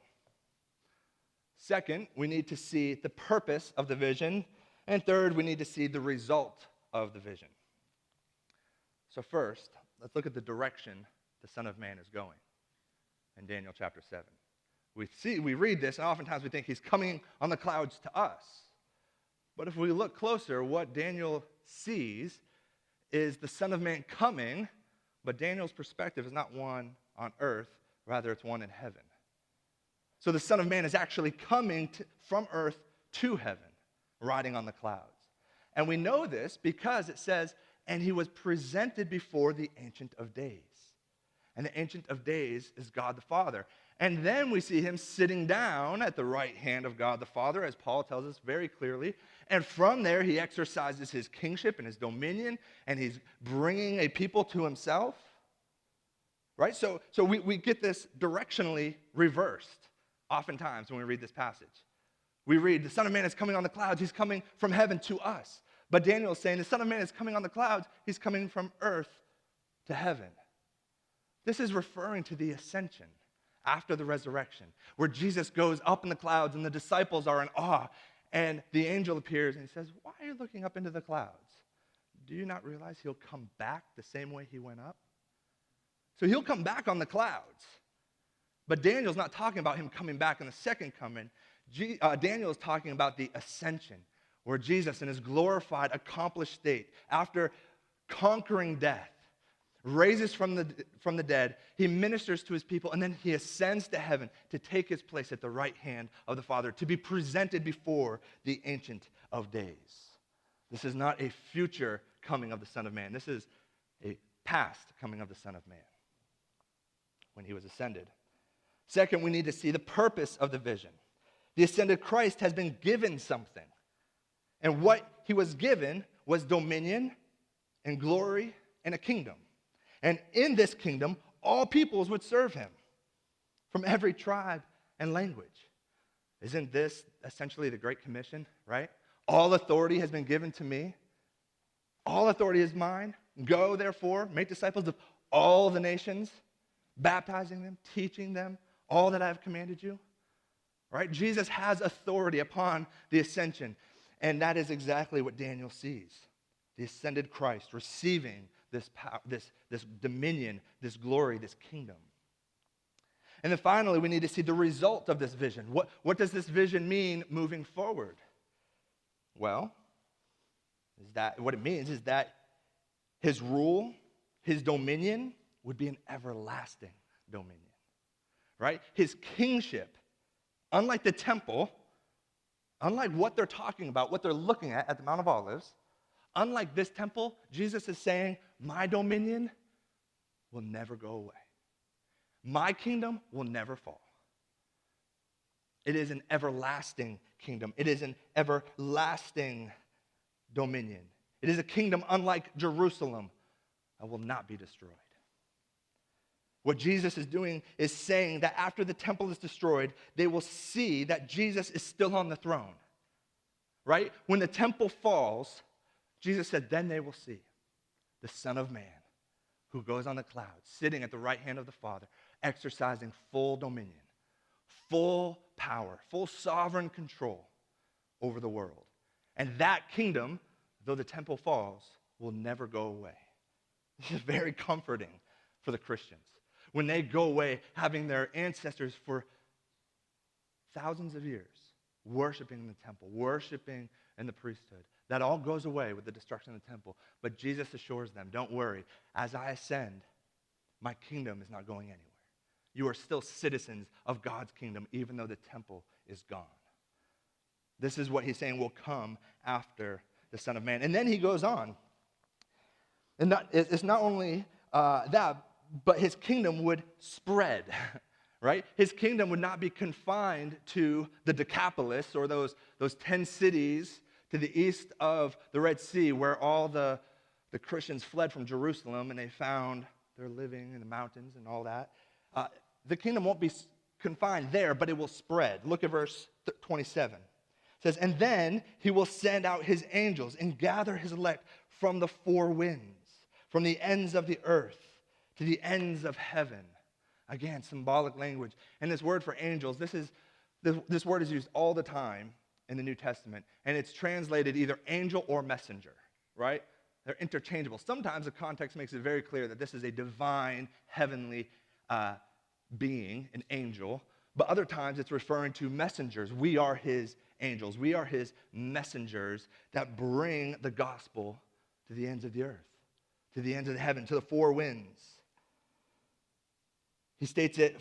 Second, we need to see the purpose of the vision. And third, we need to see the result of the vision. So first, let's look at the direction the Son of Man is going in Daniel chapter 7. We read this, and oftentimes we think he's coming on the clouds to us. But if we look closer, what Daniel sees is the Son of Man coming, but Daniel's perspective is not one on earth, rather it's one in heaven. So the Son of Man is actually coming from earth to heaven, riding on the clouds. And we know this because it says, and he was presented before the Ancient of Days. And the Ancient of Days is God the Father. And then we see him sitting down at the right hand of God the Father, as Paul tells us very clearly. And from there, he exercises his kingship and his dominion, and he's bringing a people to himself. Right? So we get this directionally reversed oftentimes when we read this passage. We read, the Son of Man is coming on the clouds. He's coming from heaven to us. But Daniel is saying, the Son of Man is coming on the clouds. He's coming from earth to heaven. This is referring to the ascension after the resurrection, where Jesus goes up in the clouds and the disciples are in awe. And the angel appears and he says, why are you looking up into the clouds? Do you not realize he'll come back the same way he went up? So he'll come back on the clouds. But Daniel's not talking about him coming back in the second coming. Daniel is talking about the ascension, where Jesus in his glorified, accomplished state, after conquering death, raises from the dead, he ministers to his people, and then he ascends to heaven to take his place at the right hand of the Father, to be presented before the Ancient of Days. This is not a future coming of the Son of Man. This is a past coming of the Son of Man when he was ascended. Second, we need to see the purpose of the vision. The ascended Christ has been given something. And what he was given was dominion and glory and a kingdom. And in this kingdom, all peoples would serve him from every tribe and language. Isn't this essentially the Great Commission, right? All authority has been given to me. All authority is mine. Go, therefore, make disciples of all the nations, baptizing them, teaching them all that I have commanded you. Right? Jesus has authority upon the ascension. And that is exactly what Daniel sees. The ascended Christ receiving this power, this dominion, this glory, this kingdom. And then finally, we need to see the result of this vision. What does this vision mean moving forward? Well, what it means is that his rule, his dominion would be an everlasting dominion, right? His kingship, unlike the temple, unlike what they're talking about, what they're looking at the Mount of Olives, unlike this temple, Jesus is saying, my dominion will never go away. My kingdom will never fall. It is an everlasting kingdom. It is an everlasting dominion. It is a kingdom unlike Jerusalem that will not be destroyed. What Jesus is doing is saying that after the temple is destroyed, they will see that Jesus is still on the throne, right? When the temple falls, Jesus said, then they will see the Son of Man who goes on the clouds, sitting at the right hand of the Father, exercising full dominion, full power, full sovereign control over the world. And that kingdom, though the temple falls, will never go away. This is very comforting for the Christians. When they go away, having their ancestors for thousands of years worshiping in the temple, worshiping in the priesthood, that all goes away with the destruction of the temple. But Jesus assures them, don't worry, as I ascend, my kingdom is not going anywhere. You are still citizens of God's kingdom, even though the temple is gone. This is what he's saying will come after the Son of Man. And then he goes on. And it's not only that, but his kingdom would spread, right? His kingdom would not be confined to the Decapolis or those 10 cities to the east of the Red Sea where all the Christians fled from Jerusalem and they found they're living in the mountains and all that. The kingdom won't be confined there, but it will spread. Look at verse 27. It says, and then he will send out his angels and gather his elect from the four winds, from the ends of the earth to the ends of heaven. Again, symbolic language. And this word for angels, this word is used all the time in the New Testament, and it's translated either angel or messenger, right? They're interchangeable. Sometimes the context makes it very clear that this is a divine, heavenly being, an angel, but other times it's referring to messengers. We are his angels. We are his messengers that bring the gospel to the ends of the earth, to the ends of the heaven, to the four winds. He states it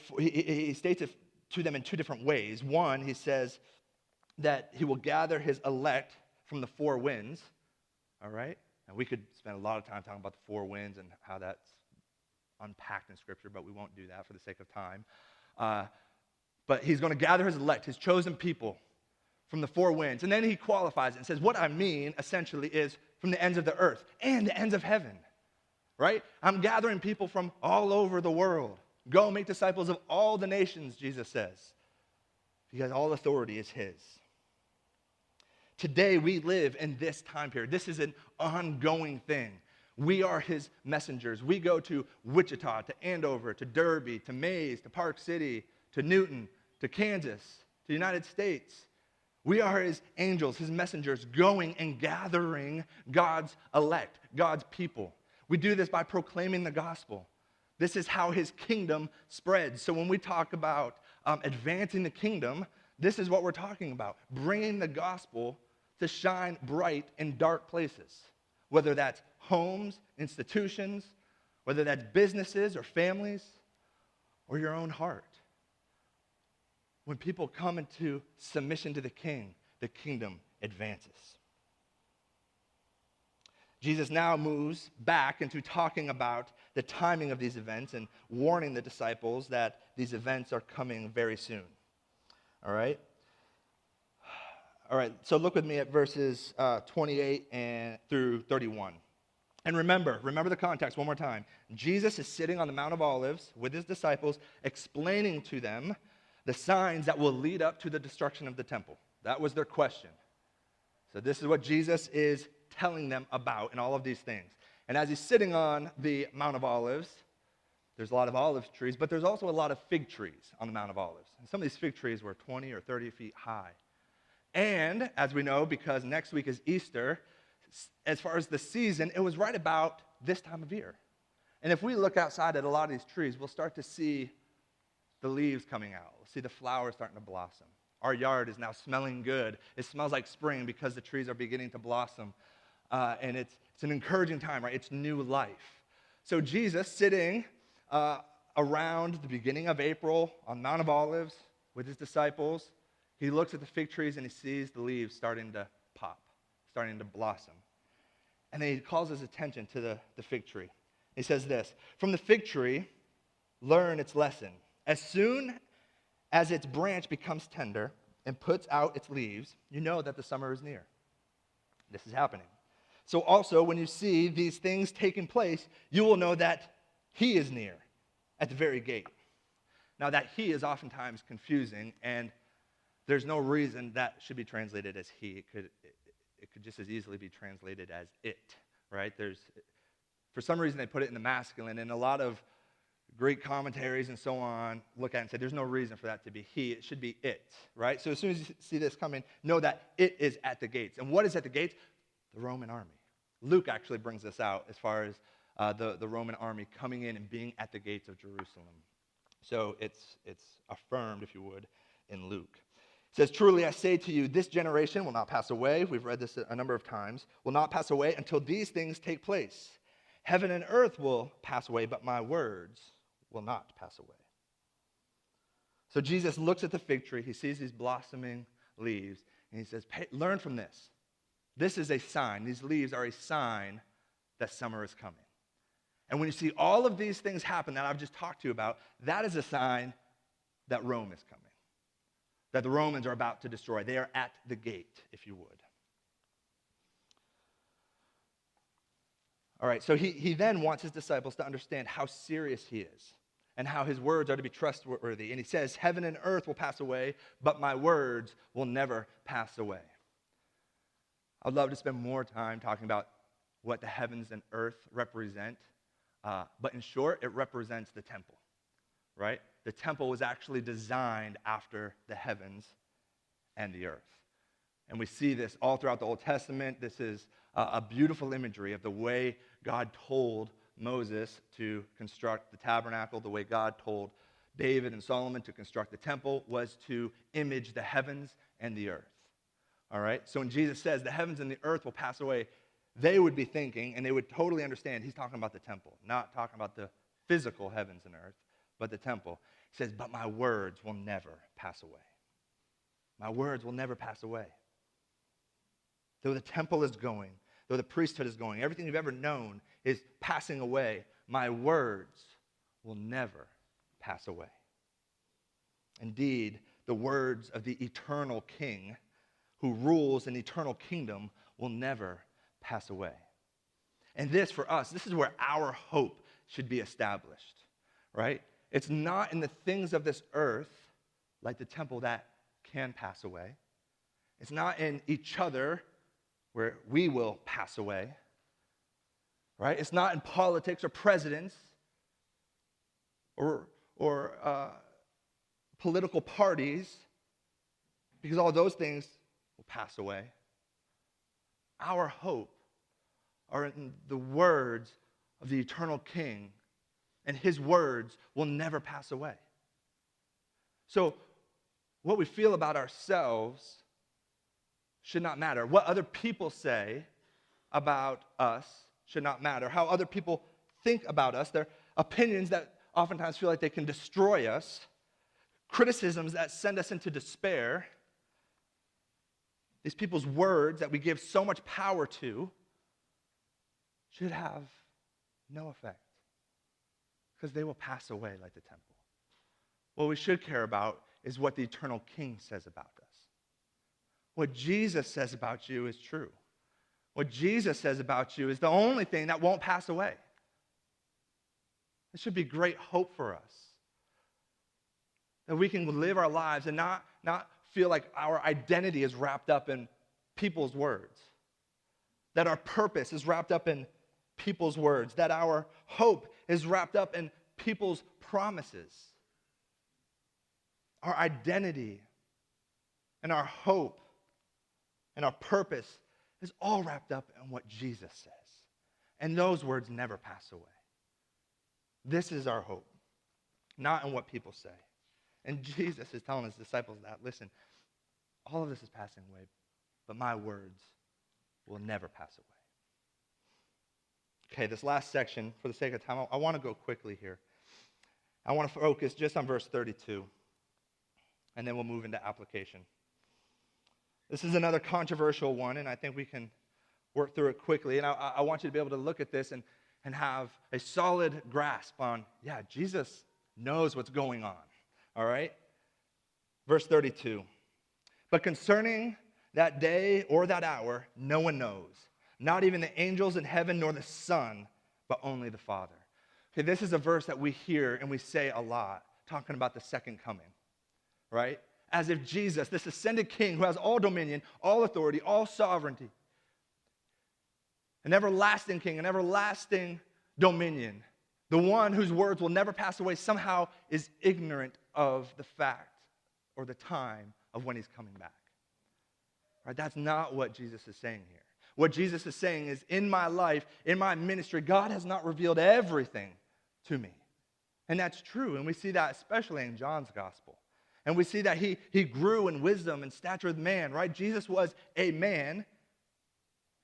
to them in two different ways. One, he says that he will gather his elect from the four winds, all right? And we could spend a lot of time talking about the four winds and how that's unpacked in Scripture, but we won't do that for the sake of time. But he's going to gather his elect, his chosen people, from the four winds. And then he qualifies it and says, what I mean, essentially, is from the ends of the earth and the ends of heaven, right? I'm gathering people from all over the world. Go make disciples of all the nations, Jesus says, because all authority is his. Today, we live in this time period. This is an ongoing thing. We are his messengers. We go to Wichita, to Andover, to Derby, to Mays, to Park City, to Newton, to Kansas, to the United States. We are his angels, his messengers, going and gathering God's elect, God's people. We do this by proclaiming the gospel. This is how his kingdom spreads. So when we talk about advancing the kingdom, this is what we're talking about, bringing the gospel to shine bright in dark places, whether that's homes, institutions, whether that's businesses or families, or your own heart. When people come into submission to the king, the kingdom advances. Jesus now moves back into talking about the timing of these events and warning the disciples that these events are coming very soon. All right? All right, so look with me at verses 28 through 31. And remember the context one more time. Jesus is sitting on the Mount of Olives with his disciples, explaining to them the signs that will lead up to the destruction of the temple. That was their question. So this is what Jesus is telling them about in all of these things. And as he's sitting on the Mount of Olives, there's a lot of olive trees, but there's also a lot of fig trees on the Mount of Olives. And some of these fig trees were 20 or 30 feet high. And as we know, because next week is Easter, as far as the season, it was right about this time of year. And if we look outside at a lot of these trees, we'll start to see the leaves coming out. We'll see the flowers starting to blossom. Our yard is now smelling good. It smells like spring because the trees are beginning to blossom. And it's an encouraging time, right? It's new life. So Jesus sitting around the beginning of April on Mount of Olives with his disciples, he looks at the fig trees and he sees the leaves starting to pop, starting to blossom. And then he calls his attention to the fig tree. He says this, "From the fig tree, learn its lesson. As soon as its branch becomes tender and puts out its leaves, you know that the summer is near." This is happening. "So also, when you see these things taking place, you will know that he is near, at the very gate." Now, that he is oftentimes confusing, and there's no reason that should be translated as he. It could just as easily be translated as it, right? For some reason, they put it in the masculine, and a lot of Greek commentaries and so on look at it and say, there's no reason for that to be he. It should be it, right? So as soon as you see this coming, know that it is at the gates. And what is at the gates? The Roman army. Luke actually brings this out as far as the Roman army coming in and being at the gates of Jerusalem. So it's affirmed, if you would, in Luke. It says, "Truly I say to you, this generation will not pass away." We've read this a number of times. "Will not pass away until these things take place. Heaven and earth will pass away, but my words will not pass away." So Jesus looks at the fig tree. He sees these blossoming leaves, and he says, learn from this. This is a sign. These leaves are a sign that summer is coming. And when you see all of these things happen that I've just talked to you about, that is a sign that Rome is coming, that the Romans are about to destroy. They are at the gate, if you would. All right, so he then wants his disciples to understand how serious he is and how his words are to be trustworthy. And he says, "Heaven and earth will pass away, but my words will never pass away." I'd love to spend more time talking about what the heavens and earth represent. But in short, it represents the temple, right? The temple was actually designed after the heavens and the earth. And we see this all throughout the Old Testament. This is a beautiful imagery of the way God told Moses to construct the tabernacle, the way God told David and Solomon to construct the temple was to image the heavens and the earth. All right? So when Jesus says the heavens and the earth will pass away, they would be thinking, and they would totally understand, he's talking about the temple, not talking about the physical heavens and earth, but the temple. He says, "But my words will never pass away." My words will never pass away. Though the temple is going, though the priesthood is going, everything you've ever known is passing away, my words will never pass away. Indeed, the words of the eternal King who rules an eternal kingdom will never pass away. And this, for us, this is where our hope should be established, right? It's not in the things of this earth, like the temple, that can pass away. It's not in each other, where we will pass away, right? It's not in politics or presidents or political parties, because all those things will pass away. Our hope are in the words of the eternal King, and his words will never pass away. So what we feel about ourselves should not matter. What other people say about us should not matter. How other people think about us, their opinions that oftentimes feel like they can destroy us, criticisms that send us into despair, these people's words that we give so much power to should have no effect, because they will pass away like the temple. What we should care about is what the eternal King says about us. What Jesus says about you is true. What Jesus says about you is the only thing that won't pass away. This should be great hope for us, that we can live our lives and not feel like our identity is wrapped up in people's words, that our purpose is wrapped up in people's words, that our hope is wrapped up in people's promises. Our identity and our hope and our purpose is all wrapped up in what Jesus says. And those words never pass away. This is our hope, not in what people say. And Jesus is telling his disciples that, listen, all of this is passing away, but my words will never pass away. Okay, this last section, for the sake of time, I want to go quickly here. I want to focus just on verse 32, and then we'll move into application. This is another controversial one, and I think we can work through it quickly. And I want you to be able to look at this and have a solid grasp on, yeah, Jesus knows what's going on, all right? Verse 32, but concerning that day or that hour, no one knows, not even the angels in heaven nor the Son, but only the Father. Okay, this is a verse that we hear and we say a lot, talking about the second coming, right? As if Jesus, this ascended king who has all dominion, all authority, all sovereignty, an everlasting king, an everlasting dominion, the one whose words will never pass away, somehow is ignorant of the fact or the time of when he's coming back. Right? That's not what Jesus is saying here. What Jesus is saying is, in my life, in my ministry, God has not revealed everything to me. And that's true, and we see that especially in John's gospel. And we see that he grew in wisdom and stature with man, right? Jesus was a man.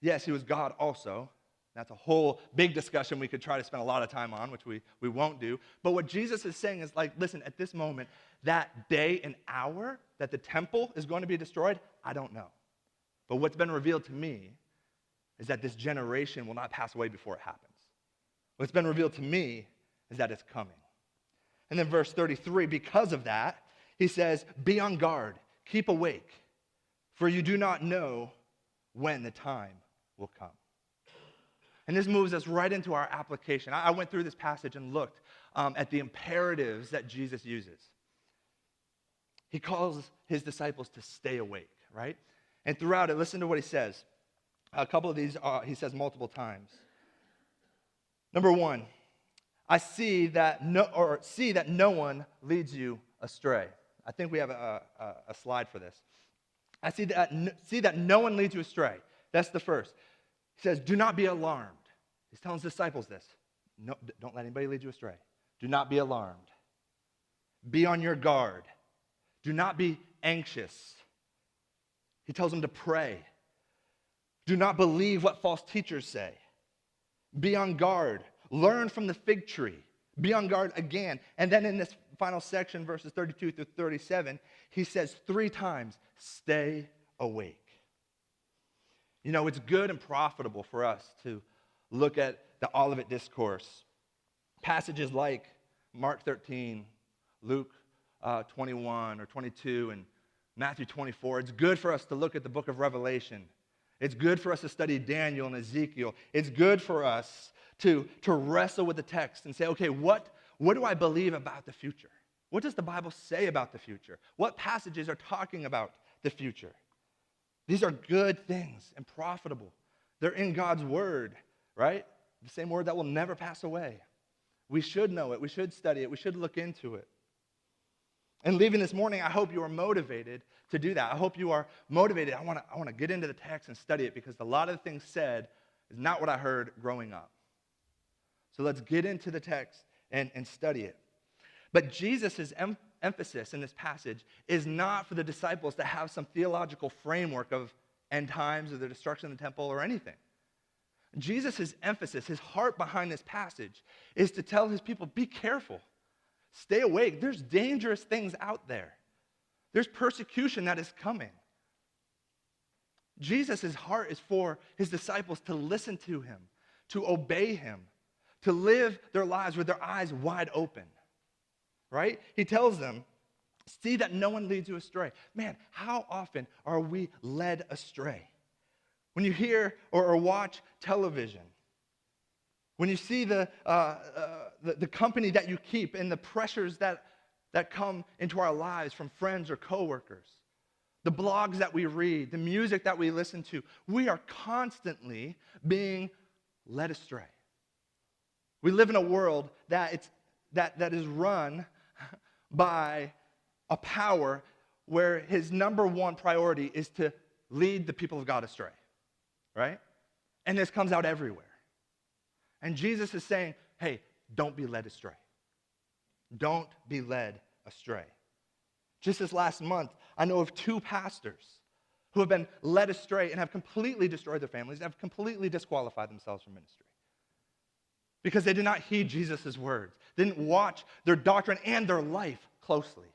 Yes, he was God also. That's a whole big discussion we could try to spend a lot of time on, which we won't do. But what Jesus is saying is like, listen, at this moment, that day and hour that the temple is going to be destroyed, I don't know. But what's been revealed to me is that this generation will not pass away before it happens. What's been revealed to me is that it's coming. And then verse 33, because of that, he says, be on guard, keep awake, for you do not know when the time will come. And this moves us right into our application. I went through this passage and looked at the imperatives that Jesus uses. He calls his disciples to stay awake, right? And throughout it, listen to what he says. A couple of these he says multiple times. Number one, I see that no one leads you astray. I think we have a slide for this. I see that no one leads you astray. That's the first. He says, do not be alarmed. He's telling his disciples this. No, don't let anybody lead you astray. Do not be alarmed. Be on your guard. Do not be anxious. He tells them to pray. Do not believe what false teachers say. Be on guard. Learn from the fig tree. Be on guard again. And then in this final section, verses 32 through 37, he says 3 times, stay awake. You know, it's good and profitable for us to look at the Olivet Discourse. Passages like Mark 13, Luke 21 or 22, and Matthew 24. It's good for us to look at the book of Revelation. It's good for us to study Daniel and Ezekiel. It's good for us to wrestle with the text and say, okay, what do I believe about the future? What does the Bible say about the future? What passages are talking about the future? These are good things and profitable. They're in God's word, right? The same word that will never pass away. We should know it. We should study it. We should look into it. And leaving this morning, I hope you are motivated to do that. I hope you are motivated. I want to get into the text and study it because a lot of the things said is not what I heard growing up. So let's get into the text and study it. But Jesus' emphasis in this passage is not for the disciples to have some theological framework of end times or the destruction of the temple or anything. Jesus' emphasis, his heart behind this passage, is to tell his people, be careful. Stay awake. There's dangerous things out there. There's persecution that is coming. Jesus' heart is for his disciples to listen to him, to obey him, to live their lives with their eyes wide open. Right? He tells them, see that no one leads you astray. Man, how often are we led astray? When you hear or watch television, when you see the company that you keep and the pressures that come into our lives from friends or coworkers, the blogs that we read, the music that we listen to, we are constantly being led astray. We live in a world that is run by a power where his number one priority is to lead the people of God astray, right? And this comes out everywhere. And Jesus is saying, hey, don't be led astray. Don't be led astray. Just this last month, I know of 2 pastors who have been led astray and have completely destroyed their families, have completely disqualified themselves from ministry because they did not heed Jesus' words, didn't watch their doctrine and their life closely.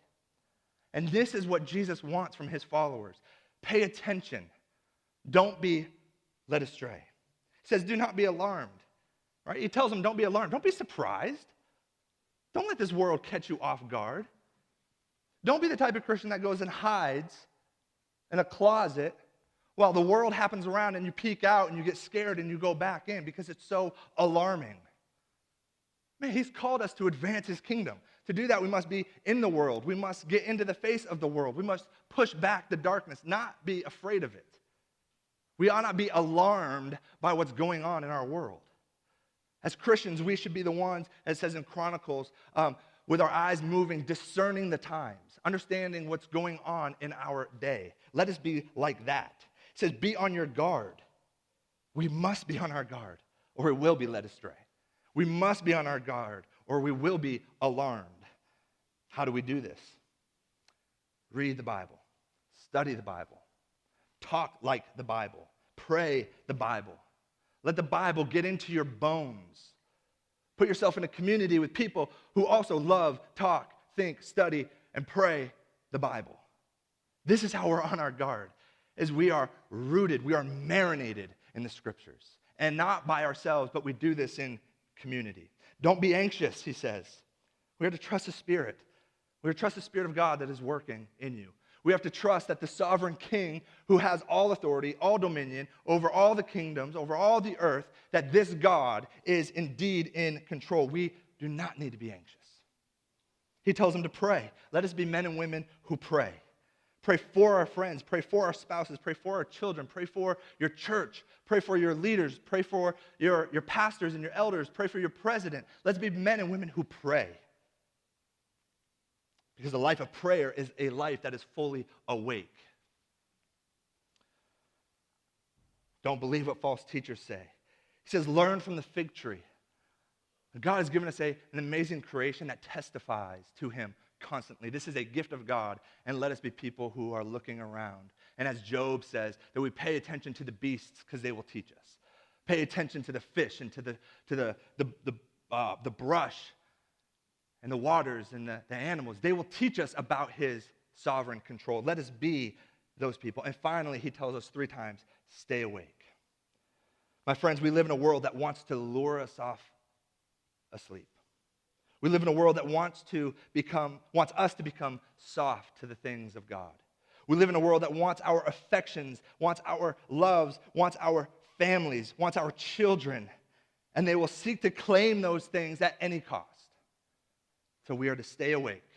And this is what Jesus wants from his followers. Pay attention. Don't be led astray. He says, do not be alarmed. Right? He tells them, don't be alarmed. Don't be surprised. Don't let this world catch you off guard. Don't be the type of Christian that goes and hides in a closet while the world happens around and you peek out and you get scared and you go back in because it's so alarming. Man, he's called us to advance his kingdom. To do that, we must be in the world. We must get into the face of the world. We must push back the darkness, not be afraid of it. We ought not be alarmed by what's going on in our world. As Christians, we should be the ones, as it says in Chronicles, with our eyes moving, discerning the times, understanding what's going on in our day. Let us be like that. It says, be on your guard. We must be on our guard, or we will be led astray. We must be on our guard, or we will be alarmed. How do we do this? Read the Bible. Study the Bible. Talk like the Bible. Pray the Bible. Let the Bible get into your bones. Put yourself in a community with people who also love, talk, think, study, and pray the Bible. This is how we're on our guard, is we are rooted, we are marinated in the Scriptures. And not by ourselves, but we do this in community. Don't be anxious, he says. We have to trust the Spirit. We have to trust the Spirit of God that is working in you. We have to trust that the sovereign King who has all authority, all dominion, over all the kingdoms, over all the earth, that this God is indeed in control. We do not need to be anxious. He tells them to pray. Let us be men and women who pray. Pray for our friends. Pray for our spouses. Pray for our children. Pray for your church. Pray for your leaders. Pray for your pastors and your elders. Pray for your president. Let's be men and women who pray. Because a life of prayer is a life that is fully awake. Don't believe what false teachers say. He says, learn from the fig tree. God has given us an amazing creation that testifies to him constantly. This is a gift of God, and let us be people who are looking around. And as Job says, that we pay attention to the beasts because they will teach us. Pay attention to the fish and to the brush and the waters and the animals. They will teach us about his sovereign control. Let us be those people. And finally, he tells us 3 times, stay awake. My friends, we live in a world that wants to lure us off asleep. We live in a world that wants us to become soft to the things of God. We live in a world that wants our affections, wants our loves, wants our families, wants our children, and they will seek to claim those things at any cost. So we are to stay awake,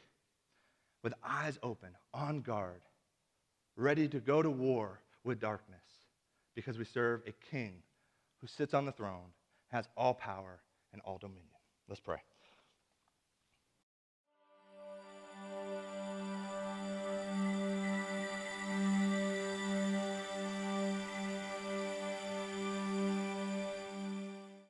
with eyes open, on guard, ready to go to war with darkness, because we serve a king who sits on the throne, has all power and all dominion. Let's pray.